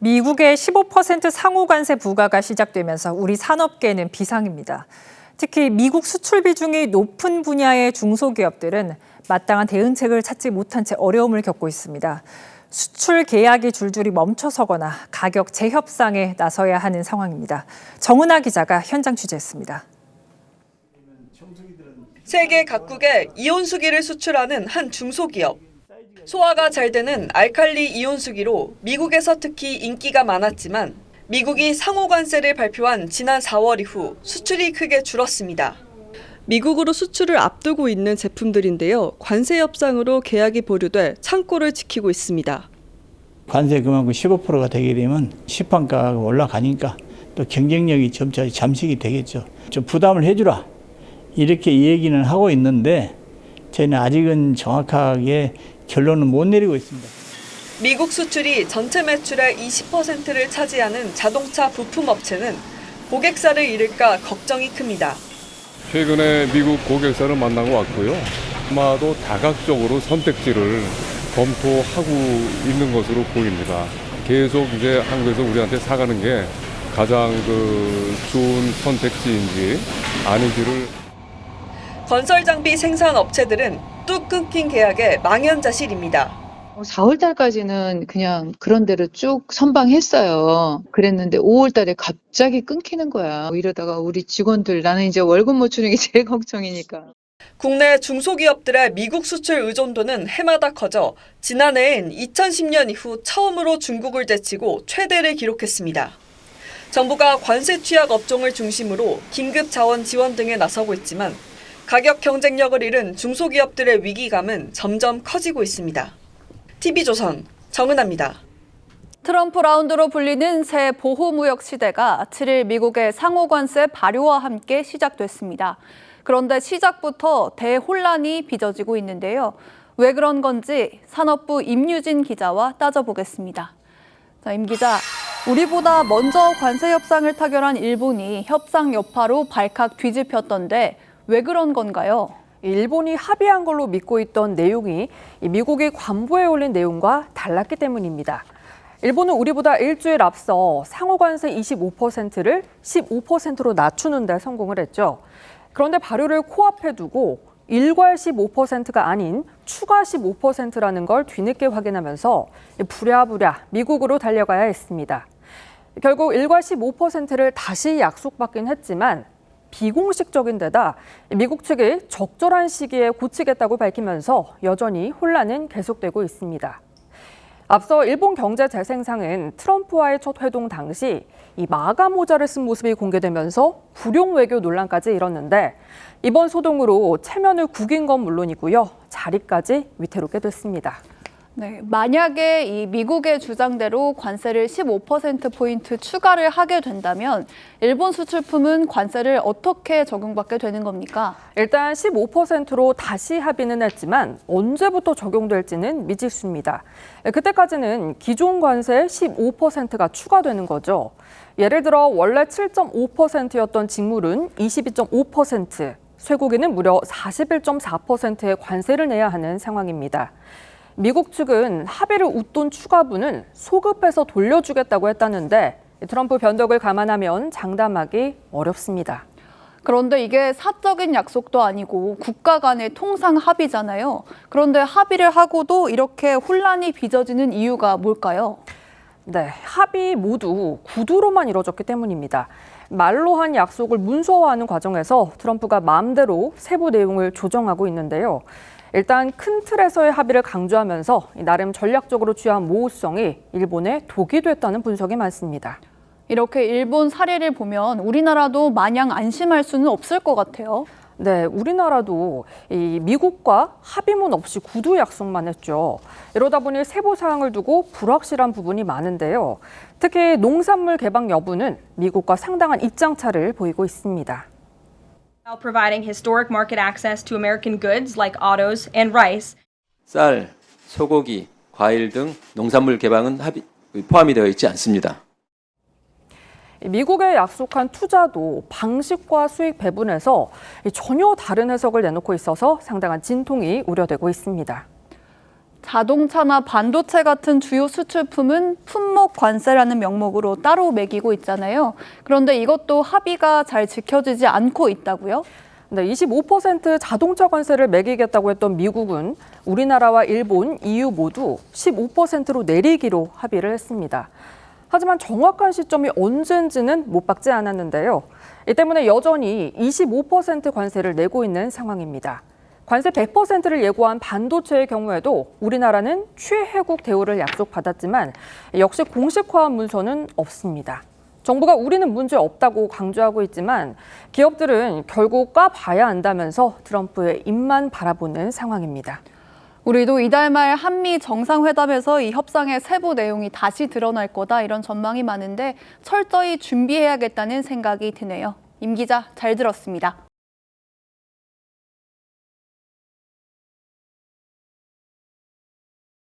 미국의 15% 상호 관세 부과가 시작되면서 우리 산업계는 비상입니다. 특히 미국 수출 비중이 높은 분야의 중소기업들은 마땅한 대응책을 찾지 못한 채 어려움을 겪고 있습니다. 수출 계약이 줄줄이 멈춰서거나 가격 재협상에 나서야 하는 상황입니다. 정은아 기자가 현장 취재했습니다. 세계 각국에 이온수기를 수출하는 한 중소기업. 소화가 잘 되는 알칼리 이온수기로 미국에서 특히 인기가 많았지만 미국이 상호관세를 발표한 지난 4월 이후 수출이 크게 줄었습니다. 미국으로 수출을 앞두고 있는 제품들인데요. 관세 협상으로 계약이 보류돼 창고를 지키고 있습니다. 관세 그만큼 15%가 되게 되면 시판가가 올라가니까 또 경쟁력이 점차 잠식이 되겠죠. 좀 부담을 해주라. 이렇게 얘기는 하고 있는데 저희는 아직은 정확하게 결론은 못 내리고 있습니다. 미국 수출이 전체 매출의 20%를 차지하는 자동차 부품 업체는 고객사를 잃을까 걱정이 큽니다. 최근에 미국 고객사를 만나고 왔고요. 아마도 다각적으로 선택지를 검토하고 있는 것으로 보입니다. 계속 이제 한국에서 우리한테 사가는 게 가장 좋은 선택지인지 아닌지를. 건설 장비 생산 업체들은 뚝 끊긴 계약에 망연자실입니다. 4월 달까지는 그냥 그런 대로 쭉 선방했어요. 그랬는데 5월 달에 갑자기 끊기는 거야. 이러다가 우리 직원들, 나는 이제 월급 못 주는 게 제일 걱정이니까. 국내 중소기업들의 미국 수출 의존도는 해마다 커져 지난해엔 2010년 이후 처음으로 중국을 제치고 최대를 기록했습니다. 정부가 관세 취약 업종을 중심으로 긴급 자원 지원 등에 나서고 있지만 가격 경쟁력을 잃은 중소기업들의 위기감은 점점 커지고 있습니다. TV조선 정은아입니다. 트럼프 라운드로 불리는 새 보호무역 시대가 7일 미국의 상호관세 발효와 함께 시작됐습니다. 그런데 시작부터 대혼란이 빚어지고 있는데요. 왜 그런 건지 산업부 임유진 기자와 따져보겠습니다. 자, 임 기자, 우리보다 먼저 관세 협상을 타결한 일본이 협상 여파로 발칵 뒤집혔던데 왜 그런 건가요? 일본이 합의한 걸로 믿고 있던 내용이 미국이 관보에 올린 내용과 달랐기 때문입니다. 일본은 우리보다 일주일 앞서 상호관세 25%를 15%로 낮추는 데 성공을 했죠. 그런데 발효를 코앞에 두고 일괄 15%가 아닌 추가 15%라는 걸 뒤늦게 확인하면서 부랴부랴 미국으로 달려가야 했습니다. 결국 일괄 15%를 다시 약속받긴 했지만 비공식적인 데다 미국 측이 적절한 시기에 고치겠다고 밝히면서 여전히 혼란은 계속되고 있습니다. 앞서 일본 경제재생상은 트럼프와의 첫 회동 당시 이 마가 모자를 쓴 모습이 공개되면서 불용 외교 논란까지 일었는데 이번 소동으로 체면을 구긴 건 물론이고요. 자리까지 위태롭게 됐습니다. 네, 만약에 이 미국의 주장대로 관세를 15%포인트 추가를 하게 된다면 일본 수출품은 관세를 어떻게 적용받게 되는 겁니까? 일단 15%로 다시 합의는 했지만 언제부터 적용될지는 미지수입니다. 그때까지는 기존 관세 15%가 추가되는 거죠. 예를 들어 원래 7.5%였던 직물은 22.5%, 쇠고기는 무려 41.4%의 관세를 내야 하는 상황입니다. 미국 측은 합의를 웃돈 추가분은 소급해서 돌려주겠다고 했다는데 트럼프 변덕을 감안하면 장담하기 어렵습니다. 그런데 이게 사적인 약속도 아니고 국가 간의 통상 합의잖아요. 그런데 합의를 하고도 이렇게 혼란이 빚어지는 이유가 뭘까요? 네, 합의 모두 구두로만 이루어졌기 때문입니다. 말로 한 약속을 문서화하는 과정에서 트럼프가 마음대로 세부 내용을 조정하고 있는데요. 일단 큰 틀에서의 합의를 강조하면서 나름 전략적으로 취한 모호성이 일본에 독이 됐다는 분석이 많습니다. 이렇게 일본 사례를 보면 우리나라도 마냥 안심할 수는 없을 것 같아요. 네, 우리나라도 이 미국과 합의문 없이 구두 약속만 했죠. 이러다 보니 세부 사항을 두고 불확실한 부분이 많은데요. 특히 농산물 개방 여부는 미국과 상당한 입장차를 보이고 있습니다. While providing historic market access to American goods like autos and rice. 쌀, 소고기, 과일 등 농산물 개방은 포함이 되어 있지 않습니다. 미국에 약속한 투자도 방식과 수익 배분에서 전혀 다른 해석을 내놓고 있어서 상당한 진통이 우려되고 있습니다. 자동차나 반도체 같은 주요 수출품은 품목 관세라는 명목으로 따로 매기고 있잖아요. 그런데 이것도 합의가 잘 지켜지지 않고 있다고요? 네, 25% 자동차 관세를 매기겠다고 했던 미국은 우리나라와 일본, EU 모두 15%로 내리기로 합의를 했습니다. 하지만 정확한 시점이 언제인지는 못 박지 않았는데요. 이 때문에 여전히 25% 관세를 내고 있는 상황입니다. 관세 100%를 예고한 반도체의 경우에도 우리나라는 최혜국 대우를 약속받았지만 역시 공식화한 문서는 없습니다. 정부가 우리는 문제 없다고 강조하고 있지만 기업들은 결국 까봐야 한다면서 트럼프의 입만 바라보는 상황입니다. 우리도 이달 말 한미 정상회담에서 이 협상의 세부 내용이 다시 드러날 거다 이런 전망이 많은데 철저히 준비해야겠다는 생각이 드네요. 임 기자 잘 들었습니다.